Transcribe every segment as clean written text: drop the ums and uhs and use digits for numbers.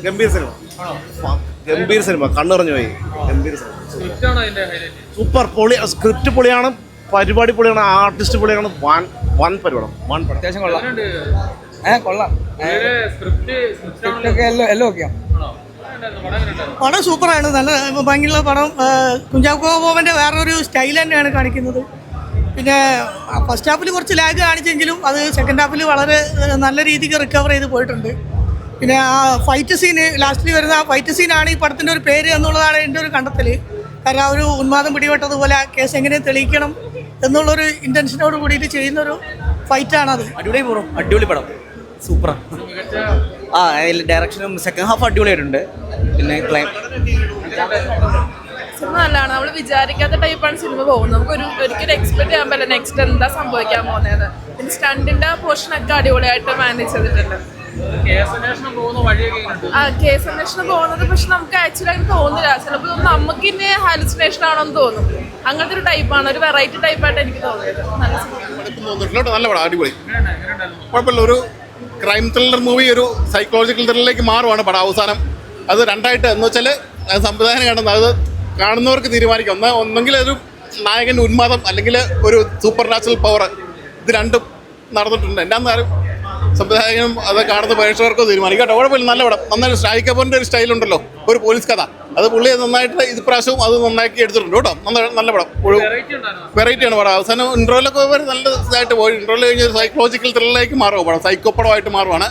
Gambhir cinema, Gambhir cinema, കണ്ണിറഞ്ഞു പോയി. Gambhir cinema, super പൊളി. Script പൊളിയാണ്, പരിപാടി പൊളിയാണ്, ആർട്ടിസ്റ്റ് പൊളിയാണ്. വൻ പരിപാടി, വൻ പടം. അത്യാവശ്യം കൊള്ളാം. കൊള്ളാം. പടം സൂപ്പറാണ്, നല്ല ഭംഗിയുള്ള പടം. കുഞ്ചാക്കോ ബോബൻ്റെ വേറൊരു സ്റ്റൈൽ തന്നെയാണ് കാണിക്കുന്നത്. പിന്നെ ഫസ്റ്റ് ഹാഫിൽ കുറച്ച് ലാഗ് കാണിച്ചെങ്കിലും അത് സെക്കൻഡ് ഹാഫിൽ വളരെ നല്ല രീതിക്ക് റിക്കവർ ചെയ്ത് പോയിട്ടുണ്ട്. പിന്നെ ആ ഫൈറ്റ് സീന്, ലാസ്റ്റിൽ വരുന്ന ആ ഫൈറ്റ് സീനാണ് ഈ പടത്തിൻ്റെ ഒരു പേര് എന്നുള്ളതാണ് എൻ്റെ ഒരു കണ്ടെത്തൽ. കാരണം ആ ഒരു ഉന്മാദം പിടിപെട്ടതുപോലെ ആ കേസ് എങ്ങനെ തെളിയിക്കണം എന്നുള്ളൊരു ഇൻറ്റൻഷനോട് കൂടിയിട്ട് ചെയ്യുന്നൊരു ഫൈറ്റാണത്. അടിപൊളി പടം, സൂപ്പറാണ്. ഡയറക്ഷനും സെക്കൻഡ് ഹാഫ് അടിപൊളിയായിട്ടുണ്ട്. പിന്നെ സിനിമ നല്ലതാണ്. നമ്മൾ വിചാരിക്കാത്ത ടൈപ്പാണ് സിനിമ പോകുന്നത്. നമുക്ക് ഒരിക്കലും എക്സ്പെക്ട് ചെയ്യാൻ പറ്റില്ല നെക്സ്റ്റ് എന്താ സംഭവിക്കാൻ പോകുന്നത്. പിന്നെ സ്റ്റണ്ടിന്റെ പോർഷനൊക്കെ അടിപൊളിയായിട്ട് മാനേജ് ചെയ്തിട്ടുണ്ട്. കേസ് അന്വേഷണം പോകുന്നത് പക്ഷെ നമുക്ക് ആക്ച്വലി അങ്ങനെ തോന്നില്ല. ചിലപ്പോൾ നമുക്ക് ഇനി ഹാലുസിനേഷൻ ആണോന്ന് തോന്നും. അങ്ങനത്തെ ഒരു ടൈപ്പാണ്, ഒരു വെറൈറ്റി ടൈപ്പായിട്ട് എനിക്ക് തോന്നിയത്. നല്ല പടം, അടിപൊളി, കുഴപ്പമില്ല. ഒരു ക്രൈം ത്രില്ലർ മൂവി ഒരു സൈക്കോളജിക്കൽ ത്രില്ലറിലേക്ക് മാറുവാണ് പടം അവസാനം. അത് രണ്ടായിട്ട് എന്ന് വെച്ചാൽ സംവിധാനം കാണുന്നത്, അത് കാണുന്നവർക്ക് തീരുമാനിക്കാം. ഒന്നെങ്കിൽ ഒരു നായകൻ്റെ ഉന്മാദം അല്ലെങ്കിൽ ഒരു സൂപ്പർ നാച്ചുറൽ പവർ, ഇത് രണ്ടും നടന്നിട്ടുണ്ട്. എന്നാലും സംവിധായകനും അത് കാണുന്ന പ്രേക്ഷകർക്കും തീരുമാനിക്കാം. കേട്ടോ, കുഴപ്പമില്ല, നല്ല പടം. നന്നായിട്ട് ഷാഹിദ് കപൂറിൻ്റെ ഒരു സ്റ്റൈലുണ്ടല്ലോ, ഒരു പോലീസ് കഥ, അത് പുള്ളി നന്നായിട്ട് ഇത് പ്രാവശ്യവും അത് നന്നാക്കി എടുത്തിട്ടുണ്ട് കേട്ടോ. നല്ല പടം, വെറൈറ്റിയാണ് പടം. അവസാനം ഇൻട്രോയിലൊക്കെ നല്ല ഇതായിട്ട് പോയി. ഇൻട്രോയിൽ കഴിഞ്ഞ് സൈക്കോളജിക്കൽ ത്രില്ലറിലേക്ക് മാറുമോ പടം, സൈക്കോ പടമായിട്ട് മാറുവാണ്.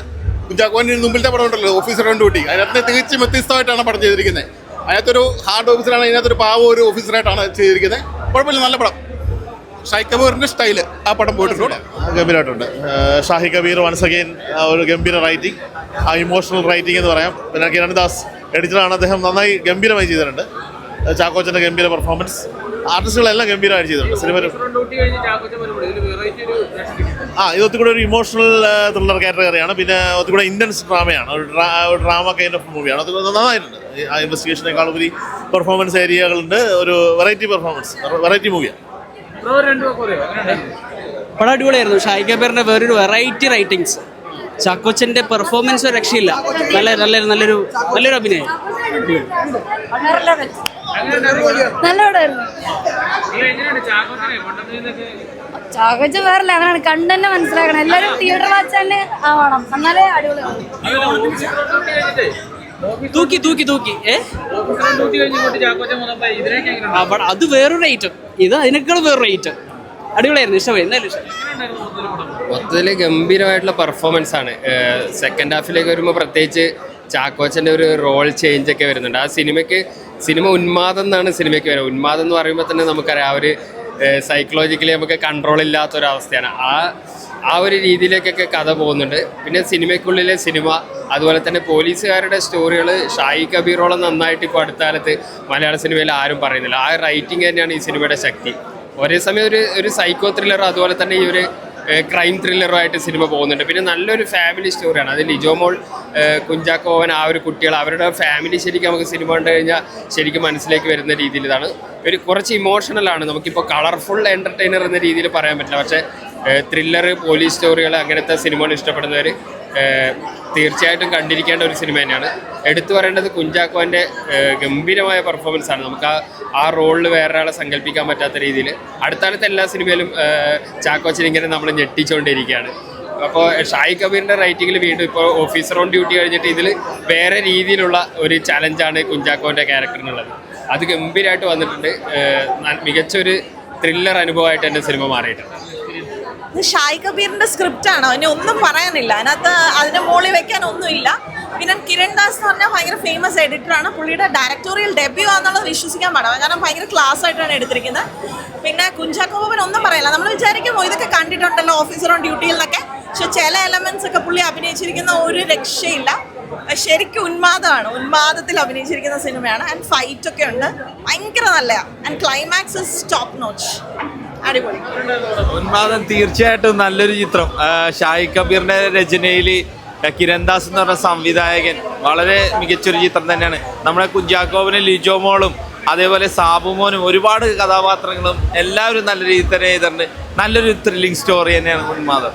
കുഞ്ചാക്കോൻ്റെ മുമ്പിലത്തെ പടം ഉണ്ടല്ലോ, ഓഫീസർ ഓൺ ഡ്യൂട്ടി, അതിനകത്ത് തികച്ചും വ്യത്യസ്തമായിട്ടാണ് പടം ചെയ്തിരിക്കുന്നത്. അതിനകത്തൊരു ഹാർഡ് ഓഫീസറാണ്, അതിനകത്തൊരു പാവ ഒരു ഓഫീസറായിട്ടാണ് ചെയ്തിരിക്കുന്നത്. കുഴപ്പമില്ല, നല്ല പടം. ഷാഹിദ് കപൂറിൻ്റെ സ്റ്റൈല് ആ പടം പോയിട്ടുണ്ട്, ഗംഭീരമായിട്ടുണ്ട്. ഷാഹിദ് കബീർ വൺസ് അഗെയിൻ ഒരു ഗംഭീര റൈറ്റിംഗ്, ആ ഇമോഷണൽ റൈറ്റിംഗ് എന്ന് പറയാം. പിന്നെ കിരൺദാസ് എഡിറ്ററാണ്, അദ്ദേഹം നന്നായി ഗംഭീരമായി ചെയ്തിട്ടുണ്ട്. ചാക്കോച്ചൻ്റെ ഗംഭീര പെർഫോമൻസ്, ആർട്ടിസ്റ്റുകളെല്ലാം ഗംഭീരമായിട്ട് ചെയ്തിട്ടുണ്ട്. സിനിമ ഇത് ഒത്തിരി ഒരു ഇമോഷണൽ ത്രില്ലർ കാറ്റഗറിയാണ്. പിന്നെ ഒത്തിരി ഇൻറ്റൻസ് ഡ്രാമയാണ്, ഒരു ഡ്രാമ കൈൻഡ് ഓഫ് മൂവിയാണ്. അത് നന്നായിട്ടുണ്ട്. ആ ഇൻവെസ്റ്റിഗേഷനേക്കാൾ ഉപരി പെർഫോമൻസ് ഏരിയകളുണ്ട്. ഒരു വെറൈറ്റി പെർഫോമൻസ്, വെറൈറ്റി മൂവിയാണ്. പടം അടിപൊളിയായിരുന്നു. ഷാഹിദ് കബീറിന്റെ വേറൊരു വെറൈറ്റി റൈറ്റിങ്സ്, ചാക്കോച്ചന്റെ പെർഫോമൻസ് രക്ഷയില്ല. നല്ലൊരു അഭിനയം. ചാക്കോച്ച വേറെ ലെവലാണ്, കണ്ടന്നെ മനസ്സിലാക്കണം. എല്ലാവരും തിയേറ്റർ വാച്ച് തന്നെ ആവണം, എന്നാലേ അടിപൊളിയാണ്. അത് വേറൊരു ഐറ്റം, ഇത് അതിനേക്കാൾ വേറൊരു ഐറ്റം. അടിപൊളിയായിരുന്നു, ഇഷ്ടമായി. എന്തായാലും മൊത്തത്തിൽ ഗംഭീരമായിട്ടുള്ള പെർഫോമൻസ് ആണ്. സെക്കൻഡ് ഹാഫിലേക്ക് വരുമ്പോൾ പ്രത്യേകിച്ച് ചാക്കോച്ചൻ്റെ ഒരു റോൾ ചേഞ്ച് ഒക്കെ വരുന്നുണ്ട്. ആ സിനിമ ഉന്മാദം എന്നാണ് സിനിമയ്ക്ക് വരുന്നത്. ഉന്മാദം എന്ന് പറയുമ്പോൾ തന്നെ നമുക്കറിയാം, ആ ഒരു സൈക്കോളജിക്കലി നമുക്ക് കൺട്രോൾ ഇല്ലാത്തൊരവസ്ഥയാണ്. ആ ഒരു രീതിയിലേക്കൊക്കെ കഥ പോകുന്നുണ്ട്. പിന്നെ സിനിമയ്ക്കുള്ളിലെ സിനിമ, അതുപോലെ തന്നെ പോലീസുകാരുടെ സ്റ്റോറികൾ ഷാഹിദ് കബീറോളം നന്നായിട്ട് ഇപ്പോൾ അടുത്ത കാലത്ത് മലയാള സിനിമയിൽ ആരും പറയുന്നില്ല. ആ റൈറ്റിംഗ് തന്നെയാണ് ഈ സിനിമയുടെ ശക്തി. ഒരേ സമയം ഒരു സൈക്കോ ത്രില്ലറും അതുപോലെ തന്നെ ഈ ഒരു ക്രൈം ത്രില്ലറുമായിട്ട് സിനിമ പോകുന്നുണ്ട്. പിന്നെ നല്ലൊരു ഫാമിലി സ്റ്റോറിയാണ്. അത് ലിജോമോൾ, കുഞ്ചാക്കോവൻ, ആ ഒരു കുട്ടികൾ, അവരുടെ ഫാമിലി ശരിക്കും നമുക്ക് സിനിമ കണ്ടു കഴിഞ്ഞാൽ ശരിക്കും മനസ്സിലേക്ക് വരുന്ന രീതിയിൽ ഇതാണ്. കുറച്ച് ഇമോഷണലാണ്. നമുക്കിപ്പോൾ കളർഫുൾ എൻ്റർടൈനർ എന്ന രീതിയിൽ പറയാൻ പറ്റില്ല. പക്ഷേ ത്രില്ലർ, പോലീസ് സ്റ്റോറികൾ, അങ്ങനത്തെ സിനിമകൾ ഇഷ്ടപ്പെടുന്നവർ തീർച്ചയായിട്ടും കണ്ടിരിക്കേണ്ട ഒരു സിനിമ തന്നെയാണ്. എടുത്തു പറയേണ്ടത് കുഞ്ചാക്കോൻ്റെ ഗംഭീരമായ പെർഫോമൻസ് ആണ്. നമുക്ക് ആ റോളിൽ വേറൊരാളെ സങ്കല്പിക്കാൻ പറ്റാത്ത രീതിയിൽ. അടുത്താലത്തെ എല്ലാ സിനിമയിലും ചാക്കോച്ചൻ ഇങ്ങനെ നമ്മൾ ഞെട്ടിച്ചുകൊണ്ടിരിക്കുകയാണ്. അപ്പോൾ ഷാഹിദ് കബീറിൻ്റെ റൈറ്റിങ്ങിൽ വീണ്ടും ഇപ്പോൾ ഓഫീസർ ഓൺ ഡ്യൂട്ടി കഴിഞ്ഞിട്ട് ഇതിൽ വേറെ രീതിയിലുള്ള ഒരു ചലഞ്ചാണ് കുഞ്ചാക്കോൻ്റെ ക്യാരക്ടറിനുള്ളത്. അത് ഗംഭീരമായിട്ട് വന്നിട്ടുണ്ട്. മികച്ചൊരു ത്രില്ലർ അനുഭവമായിട്ട് എൻ്റെ സിനിമ മാറിയിട്ടുണ്ട്. ഇത് ഷാഹിദ് കബീറിന്റെ സ്ക്രിപ്റ്റാണ്, അതിനെ ഒന്നും പറയാനില്ല. അതിനകത്ത് അതിന്റെ മുകളിൽ വെക്കാൻ ഒന്നുമില്ല. പിന്നെ കിരൺദാസ് എന്ന് പറഞ്ഞാൽ ഭയങ്കര ഫേമസ് എഡിറ്ററാണ്. പുള്ളിയുടെ ഡയറക്ടോറിയൽ ഡെബ്യൂ ആണെന്നുള്ളത് വിശ്വസിക്കാൻ പാടില്ല, കാരണം ഭയങ്കര ക്ലാസ് ആയിട്ടാണ് എടുത്തിരിക്കുന്നത്. പിന്നെ കുഞ്ചാക്കോ ബോബൻ ഒന്നും പറയില്ല. നമ്മൾ വിചാരിക്കുമോ ഇതൊക്കെ കണ്ടിട്ടുണ്ടല്ലോ ഓഫീസർ ഓൺ ഡ്യൂട്ടിയിൽ നിന്നൊക്കെ, പക്ഷെ ചില എലമെന്റ്സ് ഒക്കെ പുള്ളി അഭിനയിച്ചിരിക്കുന്ന ഒരു രക്ഷയില്ല. ശരിക്കും ഉന്മാദത്തിൽ അഭിനയിച്ചിരിക്കുന്ന സിനിമയാണ്. ആൻഡ് ഫൈറ്റ് ഒക്കെ ഉണ്ട്, ഭയങ്കര നല്ലതാണ്. And climax is top notch, അടിപൊളി. ഉന്മാദം തീർച്ചയായിട്ടും നല്ലൊരു ചിത്രം. ഷാഹിദ് കബീറിന്റെ രചനയിൽ കിരൺദാസ് എന്ന് പറഞ്ഞ സംവിധായകൻ വളരെ മികച്ചൊരു ചിത്രം തന്നെയാണ്. നമ്മുടെ കുഞ്ചാക്കോവനും ലിജോമോളും അതേപോലെ സാബുമോനും ഒരുപാട് കഥാപാത്രങ്ങളും എല്ലാവരും നല്ല രീതിയിൽ തന്നെ ചെയ്തിട്ടുണ്ട്. നല്ലൊരു ത്രില്ലിംഗ് സ്റ്റോറി തന്നെയാണ് ഉന്മാദം.